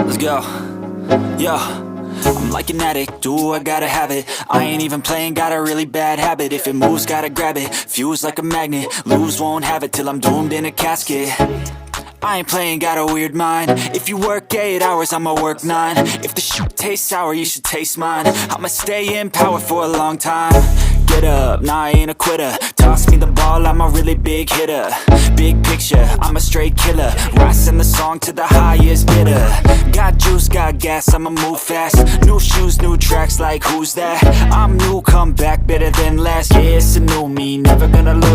Let's go. Yo, I'm like an addict, do I gotta have it. I ain't even playing, got a really bad habit. If it moves, gotta grab it, fuse like a magnet. Lose, won't have it till I'm doomed in a casket. I ain't playing, got a weird mind. If you work 8 hours, I'ma work 9. If the shoot tastes sour, you should taste mine. I'ma stay in power for a long time. Get up, nah, I ain't a quitter. Toss me the ball, I'm a really big hitter. Big picture, I'm a straight killer. Rising the song to the highest bidder. Got juice, got gas, I'ma move fast. New shoes, new tracks, like who's that? I'm new, come back, better than last. Yeah, it's a new me, never gonna look